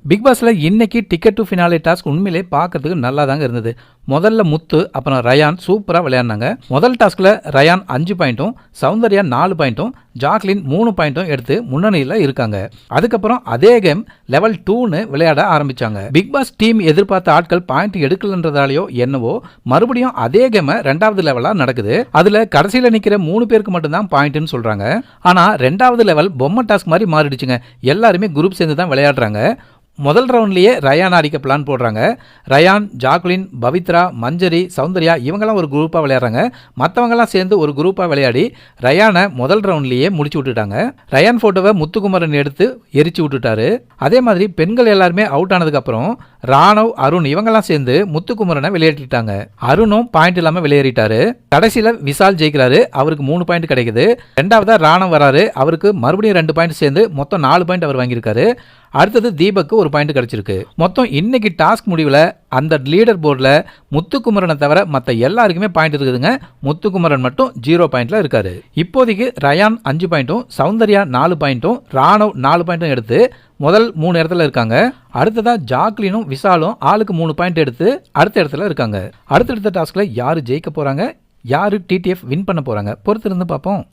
Big பாஸ்ல இன்னைக்கு ticket to finale task உண்மையிலே பார்க்கறதுக்கு நல்லா தாங்க இருந்தது. முதல்ல முத்து அப்புறம் ரயான் சூப்பராக விளையாடினாங்க. முதல் டாஸ்க்ல ரயான் 5 பாயிண்ட்டும் சௌந்தர்யா 4 பாயிண்ட்டும் ஜாக்லின் 3 பாயிண்ட்டும் எடுத்து முன்னணியில் இருக்காங்க. அதுக்கப்புறம் அதே கேம் லெவல் 2ன்னு விளையாட ஆரம்பிச்சாங்க. பிக் பாஸ் டீம் எதிர்பார்த்த ஆட்கள் பாயிண்ட் எடுக்கலன்றதாலேயோ என்னவோ மறுபடியும் அதே கேமை 2வது லெவலா நடக்குது. அதுல கடைசியில் நிற்கிற 3 பேருக்கு மட்டும்தான் பாயிண்ட்னு சொல்றாங்க. ஆனா 2வது லெவல் பொம்மை டாஸ்க் மாதிரி மாறிடுச்சுங்க. எல்லாருமே குரூப் சேர்ந்து தான் விளையாடுறாங்க. முதல் ரவுண்ட்லேயே ரயான் அடிக்க பிளான் போடுறாங்க. ரயான், ஜாக்லின், பவித்ரா, மஞ்சரி, சௌந்தர்யா இவங்கெல்லாம் ஒரு குரூப்பாக விளையாடுறாங்க. மற்றவங்கெல்லாம் சேர்ந்து ஒரு குரூப்பாக விளையாடி ரயானை முதல் ரவுண்ட்லேயே முடிச்சு விட்டுட்டாங்க. ரயான் ஃபோட்டோவை முத்துக்குமரன் எடுத்து எரிச்சு விட்டுட்டாரு. அதே மாதிரி பெண்கள் எல்லாருமே அவுட் ஆனதுக்கப்புறம் ராணவ், அருண் இவங்கெல்லாம் சேர்ந்து முத்துக்குமரனை வெளியேற்றிட்டாங்க. அருணும் பாயிண்ட் இல்லாமல் வெளியேறிட்டாரு. கடைசியில் விஷால் ஜெயிக்கிறாரு. அவருக்கு 3 பாயிண்ட் கிடைக்குது. 2வதா ராணவ் வராரு. அவருக்கு மறுபடியும் 2 பாயிண்ட் சேர்ந்து மொத்தம் 4 பாயிண்ட் அவர் வாங்கியிருக்காரு. அடுத்தது தீபக்கு 1 பாயிண்ட் கிடைச்சிருக்கு. மொத்தம் இன்னைக்கு டாஸ்க் முடிவில் அந்த லீடர் போர்டில் முத்துக்குமரனை தவிர மற்ற எல்லாருக்குமே பாயிண்ட் இருக்குதுங்க. முத்துக்குமரன் மட்டும் 0 பாயிண்ட்ல இருக்காரு. இப்போதைக்கு ரயான் 5 பாயிண்ட்டும் சௌந்தர்யா 4 பாயிண்ட்டும் ராணவ் 4 பாயிண்ட்டும் எடுத்து முதல் 3 இடத்துல இருக்காங்க. அடுத்ததா ஜாக்லினும் விஷாலும் ஆளுக்கு 3 பாயிண்ட் எடுத்து அடுத்த இடத்துல இருக்காங்க. அடுத்தடுத்த டாஸ்க்ல யாரு ஜெயிக்க போறாங்க, யாரு டிடிஎஃப் வின் பண்ண போறாங்க பொறுத்து இருந்து பார்ப்போம்.